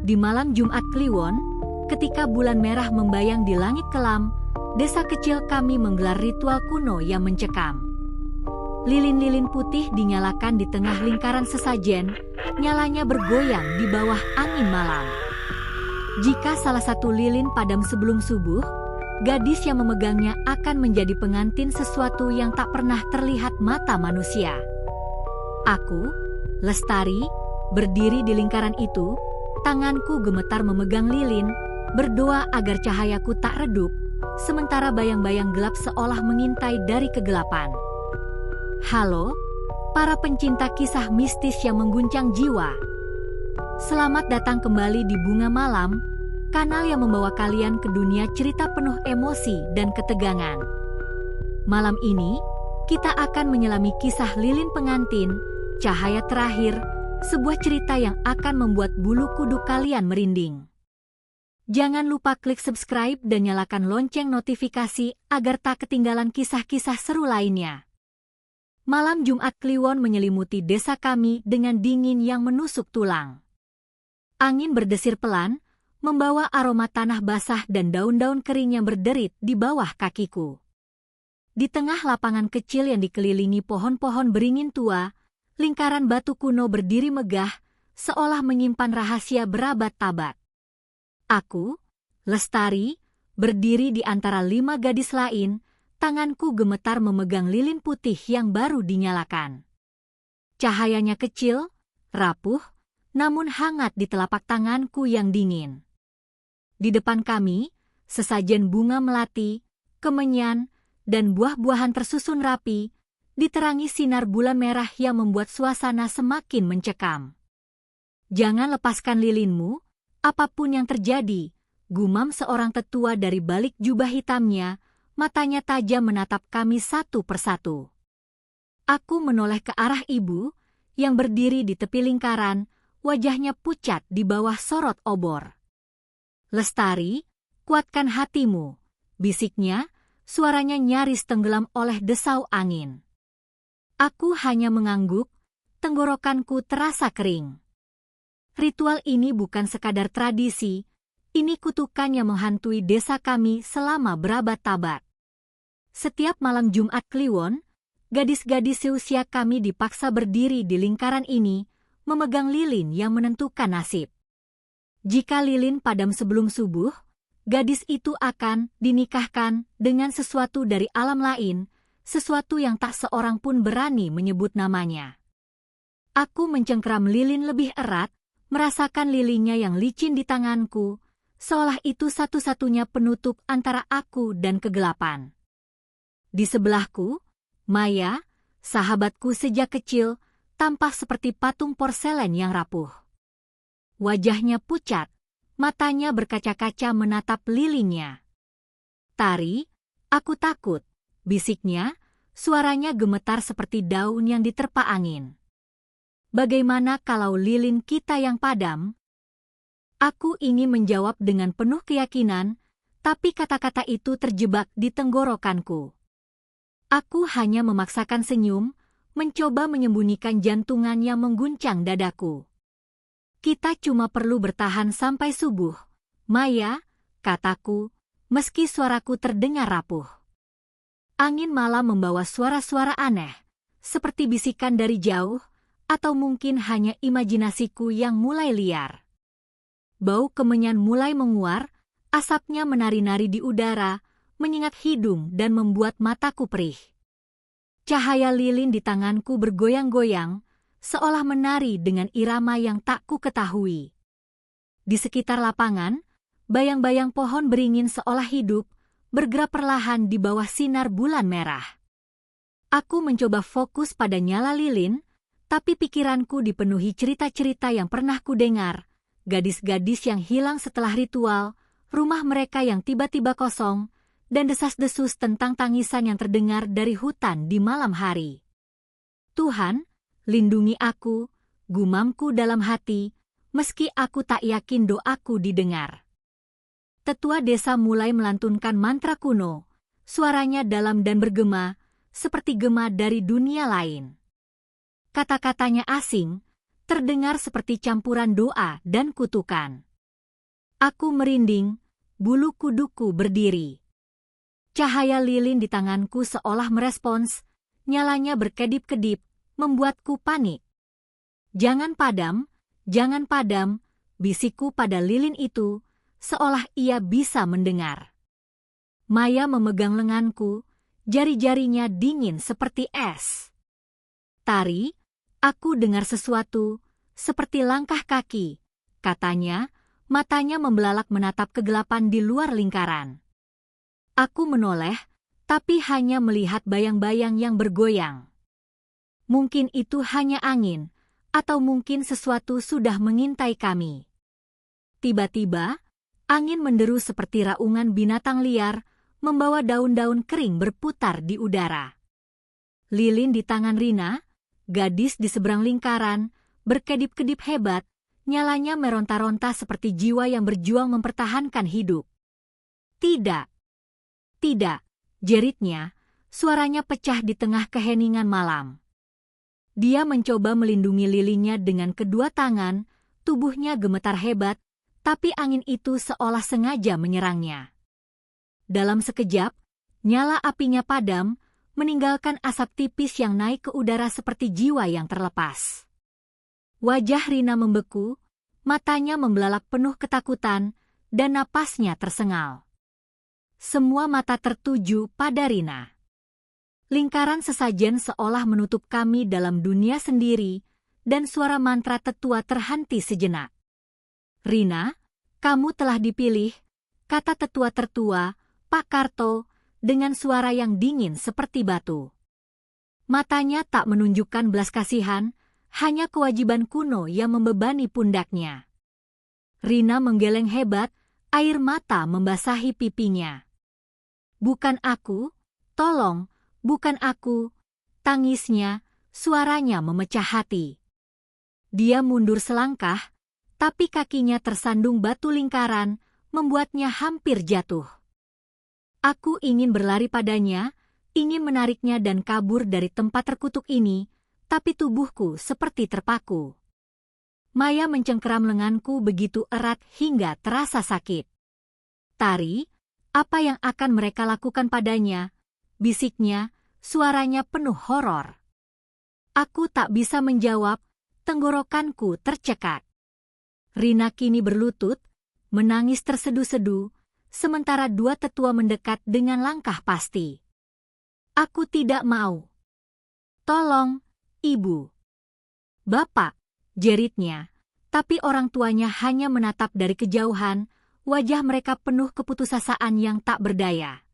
Di malam Jumat Kliwon, ketika bulan merah membayang di langit kelam, desa kecil kami menggelar ritual kuno yang mencekam. Lilin-lilin putih dinyalakan di tengah lingkaran sesajen, nyalanya bergoyang di bawah angin malam. Jika salah satu lilin padam sebelum subuh, gadis yang memegangnya akan menjadi pengantin sesuatu yang tak pernah terlihat mata manusia. Aku, Lestari, berdiri di lingkaran itu, tanganku gemetar memegang lilin, berdoa agar cahayaku tak redup, sementara bayang-bayang gelap seolah mengintai dari kegelapan. Halo, para pencinta kisah mistis yang mengguncang jiwa. Selamat datang kembali di Bunga Malam, kanal yang membawa kalian ke dunia cerita penuh emosi dan ketegangan. Malam ini, kita akan menyelami kisah lilin pengantin, cahaya terakhir, sebuah cerita yang akan membuat bulu kuduk kalian merinding. Jangan lupa klik subscribe dan nyalakan lonceng notifikasi agar tak ketinggalan kisah-kisah seru lainnya. Malam Jumat Kliwon menyelimuti desa kami dengan dingin yang menusuk tulang. Angin berdesir pelan, membawa aroma tanah basah dan daun-daun kering yang berderit di bawah kakiku. Di tengah lapangan kecil yang dikelilingi pohon-pohon beringin tua, lingkaran batu kuno berdiri megah, seolah menyimpan rahasia berabad-abad. Aku, Lestari, berdiri di antara 5 gadis lain, tanganku gemetar memegang lilin putih yang baru dinyalakan. Cahayanya kecil, rapuh, namun hangat di telapak tanganku yang dingin. Di depan kami, sesajen bunga melati, kemenyan, dan buah-buahan tersusun rapi, diterangi sinar bulan merah yang membuat suasana semakin mencekam. Jangan lepaskan lilinmu, apapun yang terjadi, gumam seorang tetua dari balik jubah hitamnya, matanya tajam menatap kami satu persatu. Aku menoleh ke arah ibu, yang berdiri di tepi lingkaran, wajahnya pucat di bawah sorot obor. Lestari, kuatkan hatimu, bisiknya, suaranya nyaris tenggelam oleh desau angin. Aku hanya mengangguk, tenggorokanku terasa kering. Ritual ini bukan sekadar tradisi, ini kutukan yang menghantui desa kami selama berabad-abad. Setiap malam Jumat Kliwon, gadis-gadis seusia kami dipaksa berdiri di lingkaran ini, memegang lilin yang menentukan nasib. Jika lilin padam sebelum subuh, gadis itu akan dinikahkan dengan sesuatu dari alam lain, sesuatu yang tak seorang pun berani menyebut namanya. Aku mencengkeram lilin lebih erat, merasakan lilinnya yang licin di tanganku, seolah itu satu-satunya penutup antara aku dan kegelapan. Di sebelahku, Maya, sahabatku sejak kecil, tampak seperti patung porselen yang rapuh. Wajahnya pucat, matanya berkaca-kaca menatap lilinnya. Tari, aku takut, bisiknya, suaranya gemetar seperti daun yang diterpa angin. Bagaimana kalau lilin kita yang padam? Aku ingin menjawab dengan penuh keyakinan, tapi kata-kata itu terjebak di tenggorokanku. Aku hanya memaksakan senyum, mencoba menyembunyikan jantungan yang mengguncang dadaku. Kita cuma perlu bertahan sampai subuh, Maya, kataku, meski suaraku terdengar rapuh. Angin malam membawa suara-suara aneh, seperti bisikan dari jauh, atau mungkin hanya imajinasiku yang mulai liar. Bau kemenyan mulai menguar, asapnya menari-nari di udara, menyengat hidung dan membuat mataku perih. Cahaya lilin di tanganku bergoyang-goyang, seolah menari dengan irama yang tak ku ketahui. Di sekitar lapangan, bayang-bayang pohon beringin seolah hidup, bergerak perlahan di bawah sinar bulan merah. Aku mencoba fokus pada nyala lilin, tapi pikiranku dipenuhi cerita-cerita yang pernah ku dengar, gadis-gadis yang hilang setelah ritual, rumah mereka yang tiba-tiba kosong, dan desas-desus tentang tangisan yang terdengar dari hutan di malam hari. Tuhan, lindungi aku, gumamku dalam hati, meski aku tak yakin doaku didengar. Tetua desa mulai melantunkan mantra kuno, suaranya dalam dan bergema, seperti gema dari dunia lain. Kata-katanya asing, terdengar seperti campuran doa dan kutukan. Aku merinding, bulu kuduku berdiri. Cahaya lilin di tanganku seolah merespons, nyalanya berkedip-kedip, membuatku panik. Jangan padam, bisikku pada lilin itu, seolah ia bisa mendengar. Maya memegang lenganku, jari-jarinya dingin seperti es. Tari, aku dengar sesuatu, seperti langkah kaki, katanya, matanya membelalak menatap kegelapan di luar lingkaran. Aku menoleh, tapi hanya melihat bayang-bayang yang bergoyang. Mungkin itu hanya angin, atau mungkin sesuatu sudah mengintai kami. Tiba-tiba, angin menderu seperti raungan binatang liar, membawa daun-daun kering berputar di udara. Lilin di tangan Rina, gadis di seberang lingkaran, berkedip-kedip hebat, nyalanya meronta-ronta seperti jiwa yang berjuang mempertahankan hidup. Tidak, jeritnya, suaranya pecah di tengah keheningan malam. Dia mencoba melindungi lilinnya dengan kedua tangan, tubuhnya gemetar hebat, tapi angin itu seolah sengaja menyerangnya. Dalam sekejap, nyala apinya padam, meninggalkan asap tipis yang naik ke udara seperti jiwa yang terlepas. Wajah Rina membeku, matanya membelalak penuh ketakutan, dan napasnya tersengal. Semua mata tertuju pada Rina. Lingkaran sesajen seolah menutup kami dalam dunia sendiri, dan suara mantra tetua terhenti sejenak. Rina, kamu telah dipilih, kata tetua tertua, Pak Karto, dengan suara yang dingin seperti batu. Matanya tak menunjukkan belas kasihan, hanya kewajiban kuno yang membebani pundaknya. Rina menggeleng hebat, air mata membasahi pipinya. Bukan aku, tolong, bukan aku, tangisnya, suaranya memecah hati. Dia mundur selangkah, tapi kakinya tersandung batu lingkaran, membuatnya hampir jatuh. Aku ingin berlari padanya, ingin menariknya dan kabur dari tempat terkutuk ini, tapi tubuhku seperti terpaku. Maya mencengkeram lenganku begitu erat hingga terasa sakit. Tari, apa yang akan mereka lakukan padanya? Bisiknya, suaranya penuh horor. Aku tak bisa menjawab, tenggorokanku tercekat. Rina kini berlutut, menangis tersedu-sedu, sementara dua tetua mendekat dengan langkah pasti. Aku tidak mau. Tolong, Ibu. Bapak, jeritnya, tapi orang tuanya hanya menatap dari kejauhan, wajah mereka penuh keputusasaan yang tak berdaya.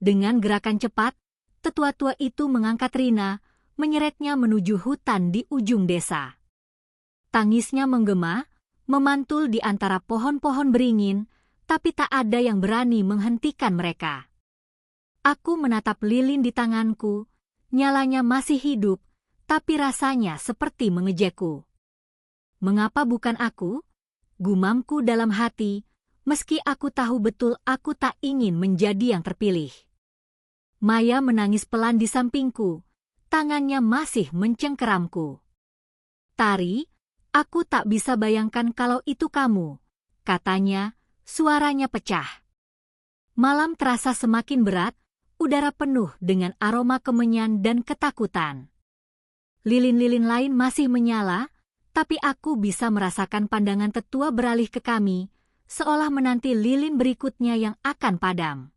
Dengan gerakan cepat, tetua-tua itu mengangkat Rina, menyeretnya menuju hutan di ujung desa. Tangisnya menggema, memantul di antara pohon-pohon beringin, tapi tak ada yang berani menghentikan mereka. Aku menatap lilin di tanganku, nyalanya masih hidup, tapi rasanya seperti mengejekku. Mengapa bukan aku? Gumamku dalam hati, meski aku tahu betul aku tak ingin menjadi yang terpilih. Maya menangis pelan di sampingku, tangannya masih mencengkeramku. Tari, aku tak bisa bayangkan kalau itu kamu, katanya, suaranya pecah. Malam terasa semakin berat, udara penuh dengan aroma kemenyan dan ketakutan. Lilin-lilin lain masih menyala, tapi aku bisa merasakan pandangan tetua beralih ke kami, seolah menanti lilin berikutnya yang akan padam.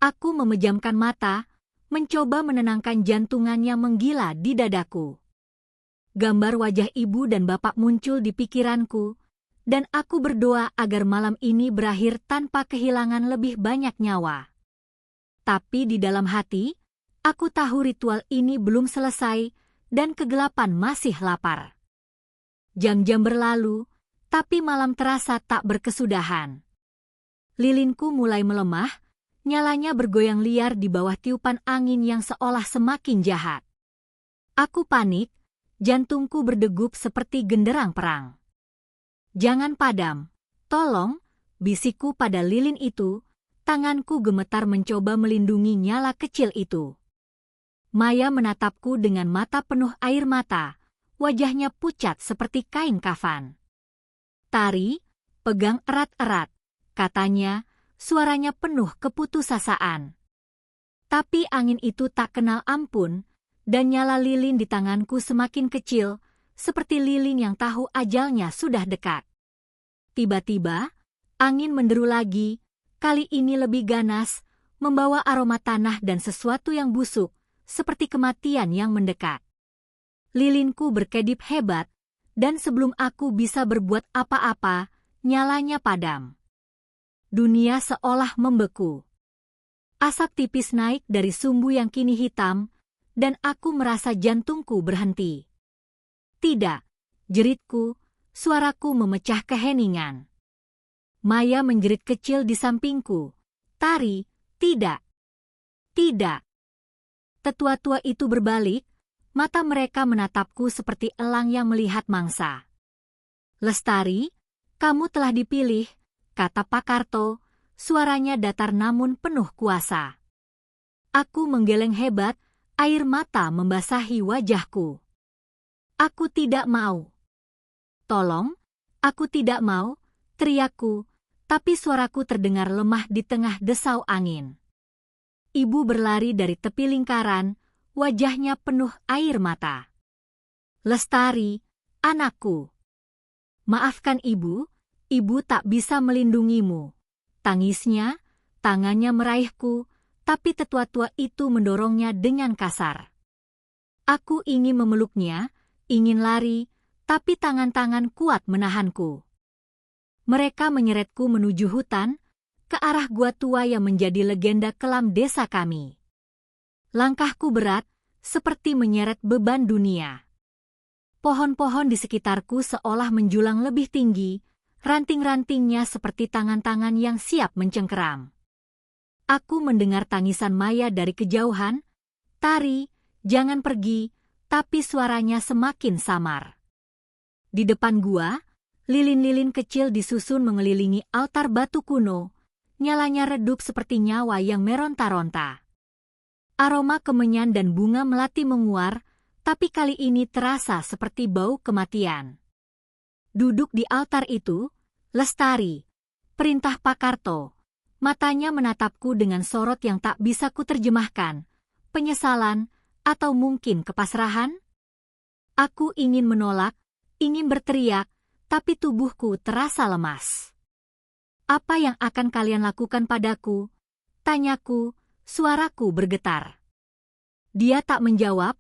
Aku memejamkan mata, mencoba menenangkan jantungan yang menggila di dadaku. Gambar wajah ibu dan bapak muncul di pikiranku, dan aku berdoa agar malam ini berakhir tanpa kehilangan lebih banyak nyawa. Tapi di dalam hati, aku tahu ritual ini belum selesai, dan kegelapan masih lapar. Jam-jam berlalu, tapi malam terasa tak berkesudahan. Lilinku mulai melemah, nyalanya bergoyang liar di bawah tiupan angin yang seolah semakin jahat. Aku panik, jantungku berdegup seperti genderang perang. Jangan padam, tolong, bisikku pada lilin itu, tanganku gemetar mencoba melindungi nyala kecil itu. Maya menatapku dengan mata penuh air mata, wajahnya pucat seperti kain kafan. Tari, pegang erat-erat, katanya, suaranya penuh keputusasaan. Tapi angin itu tak kenal ampun, dan nyala lilin di tanganku semakin kecil, seperti lilin yang tahu ajalnya sudah dekat. Tiba-tiba, angin menderu lagi, kali ini lebih ganas, membawa aroma tanah dan sesuatu yang busuk, seperti kematian yang mendekat. Lilinku berkedip hebat, dan sebelum aku bisa berbuat apa-apa, nyalanya padam. Dunia seolah membeku. Asap tipis naik dari sumbu yang kini hitam, dan aku merasa jantungku berhenti. Tidak, jeritku, suaraku memecah keheningan. Maya menjerit kecil di sampingku. Tari, tidak. Tidak. Tetua-tua itu berbalik, mata mereka menatapku seperti elang yang melihat mangsa. Lestari, kamu telah dipilih, kata Pak Karto, suaranya datar namun penuh kuasa. Aku menggeleng hebat, air mata membasahi wajahku. Aku tidak mau. Tolong, aku tidak mau, teriakku, tapi suaraku terdengar lemah di tengah desau angin. Ibu berlari dari tepi lingkaran, wajahnya penuh air mata. Lestari, anakku. Maafkan ibu tak bisa melindungimu. Tangisnya, tangannya meraihku, tapi tetua-tua itu mendorongnya dengan kasar. Aku ingin memeluknya, ingin lari, tapi tangan-tangan kuat menahanku. Mereka menyeretku menuju hutan, ke arah gua tua yang menjadi legenda kelam desa kami. Langkahku berat, seperti menyeret beban dunia. Pohon-pohon di sekitarku seolah menjulang lebih tinggi, ranting-rantingnya seperti tangan-tangan yang siap mencengkeram. Aku mendengar tangisan Maya dari kejauhan, Tari, jangan pergi, tapi suaranya semakin samar. Di depan gua, lilin-lilin kecil disusun mengelilingi altar batu kuno, nyalanya redup seperti nyawa yang meronta-ronta. Aroma kemenyan dan bunga melati menguar, tapi kali ini terasa seperti bau kematian. Duduk di altar itu, Lestari, perintah Pak Karto. Matanya menatapku dengan sorot yang tak bisa kuterjemahkan. Penyesalan, atau mungkin kepasrahan? Aku ingin menolak, ingin berteriak, tapi tubuhku terasa lemas. Apa yang akan kalian lakukan padaku? Tanyaku, suaraku bergetar. Dia tak menjawab,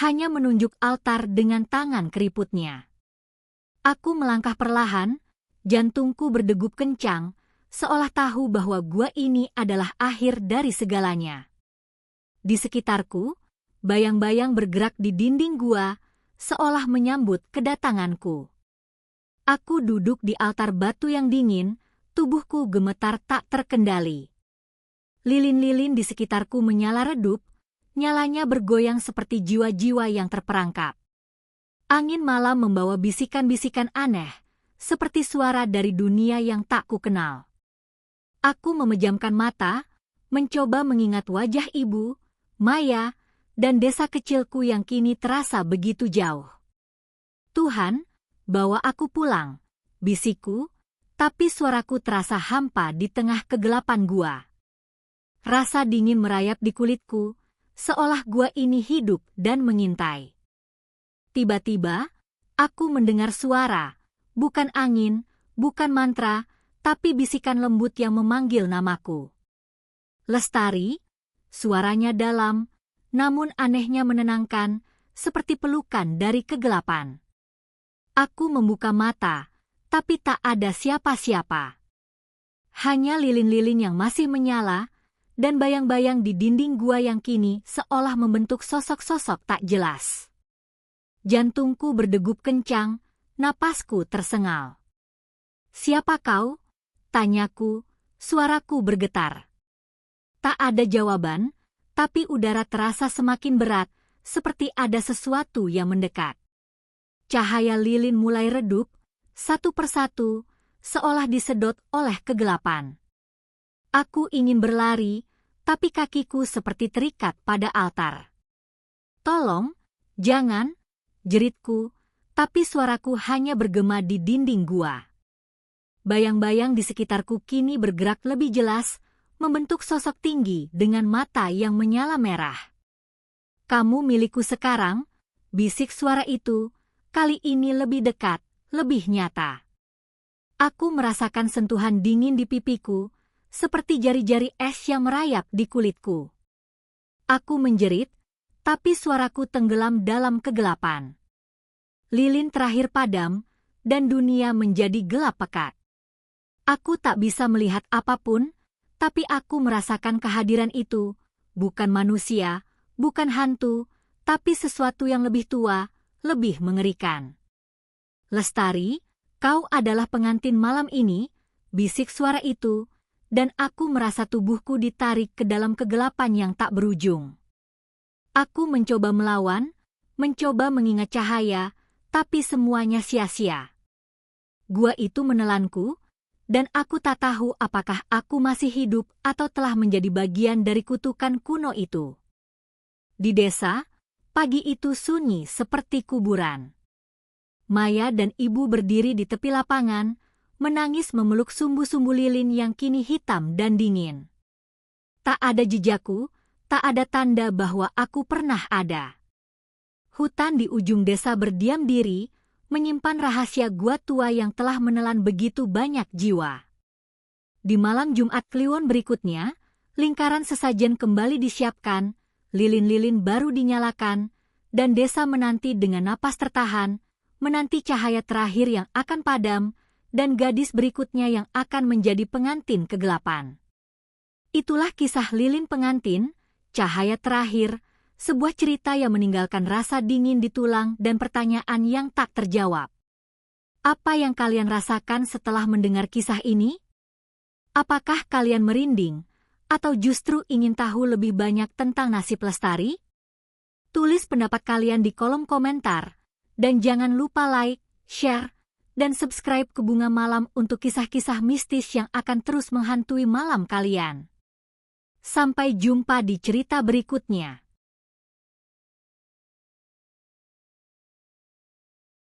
hanya menunjuk altar dengan tangan keriputnya. Aku melangkah perlahan, jantungku berdegup kencang, seolah tahu bahwa gua ini adalah akhir dari segalanya. Di sekitarku, bayang-bayang bergerak di dinding gua, seolah menyambut kedatanganku. Aku duduk di altar batu yang dingin, tubuhku gemetar tak terkendali. Lilin-lilin di sekitarku menyala redup, nyalanya bergoyang seperti jiwa-jiwa yang terperangkap. Angin malam membawa bisikan-bisikan aneh, seperti suara dari dunia yang tak kukenal. Aku memejamkan mata, mencoba mengingat wajah ibu, Maya, dan desa kecilku yang kini terasa begitu jauh. Tuhan, bawa aku pulang, bisikku, tapi suaraku terasa hampa di tengah kegelapan gua. Rasa dingin merayap di kulitku, seolah gua ini hidup dan mengintai. Tiba-tiba, aku mendengar suara, bukan angin, bukan mantra, tapi bisikan lembut yang memanggil namaku. Lestari, suaranya dalam, namun anehnya menenangkan, seperti pelukan dari kegelapan. Aku membuka mata, tapi tak ada siapa-siapa. Hanya lilin-lilin yang masih menyala, dan bayang-bayang di dinding gua yang kini seolah membentuk sosok-sosok tak jelas. Jantungku berdegup kencang, napasku tersengal. Siapa kau? Tanyaku, suaraku bergetar. Tak ada jawaban, tapi udara terasa semakin berat, seperti ada sesuatu yang mendekat. Cahaya lilin mulai redup, satu persatu, seolah disedot oleh kegelapan. Aku ingin berlari, tapi kakiku seperti terikat pada altar. Tolong, jangan, jeritku, tapi suaraku hanya bergema di dinding gua. Bayang-bayang di sekitarku kini bergerak lebih jelas, membentuk sosok tinggi dengan mata yang menyala merah. "Kamu milikku sekarang," bisik suara itu, kali ini lebih dekat, lebih nyata. Aku merasakan sentuhan dingin di pipiku, seperti jari-jari es yang merayap di kulitku. Aku menjerit, tapi suaraku tenggelam dalam kegelapan. Lilin terakhir padam, dan dunia menjadi gelap pekat. Aku tak bisa melihat apapun, tapi aku merasakan kehadiran itu, bukan manusia, bukan hantu, tapi sesuatu yang lebih tua, lebih mengerikan. "Lestari, kau adalah pengantin malam ini," bisik suara itu, dan aku merasa tubuhku ditarik ke dalam kegelapan yang tak berujung. Aku mencoba melawan, mencoba mengingat cahaya, tapi semuanya sia-sia. Gua itu menelanku, dan aku tak tahu apakah aku masih hidup atau telah menjadi bagian dari kutukan kuno itu. Di desa, pagi itu sunyi seperti kuburan. Maya dan ibu berdiri di tepi lapangan, menangis memeluk sumbu-sumbu lilin yang kini hitam dan dingin. Tak ada jejakku, tak ada tanda bahwa aku pernah ada. Hutan di ujung desa berdiam diri, menyimpan rahasia gua tua yang telah menelan begitu banyak jiwa. Di malam Jumat Kliwon berikutnya, lingkaran sesajen kembali disiapkan, lilin-lilin baru dinyalakan, dan desa menanti dengan napas tertahan, menanti cahaya terakhir yang akan padam, dan gadis berikutnya yang akan menjadi pengantin kegelapan. Itulah kisah lilin pengantin, cahaya terakhir, sebuah cerita yang meninggalkan rasa dingin di tulang dan pertanyaan yang tak terjawab. Apa yang kalian rasakan setelah mendengar kisah ini? Apakah kalian merinding, atau justru ingin tahu lebih banyak tentang nasib Lestari? Tulis pendapat kalian di kolom komentar, dan jangan lupa like, share, dan subscribe ke Bunga Malam untuk kisah-kisah mistis yang akan terus menghantui malam kalian. Sampai jumpa di cerita berikutnya.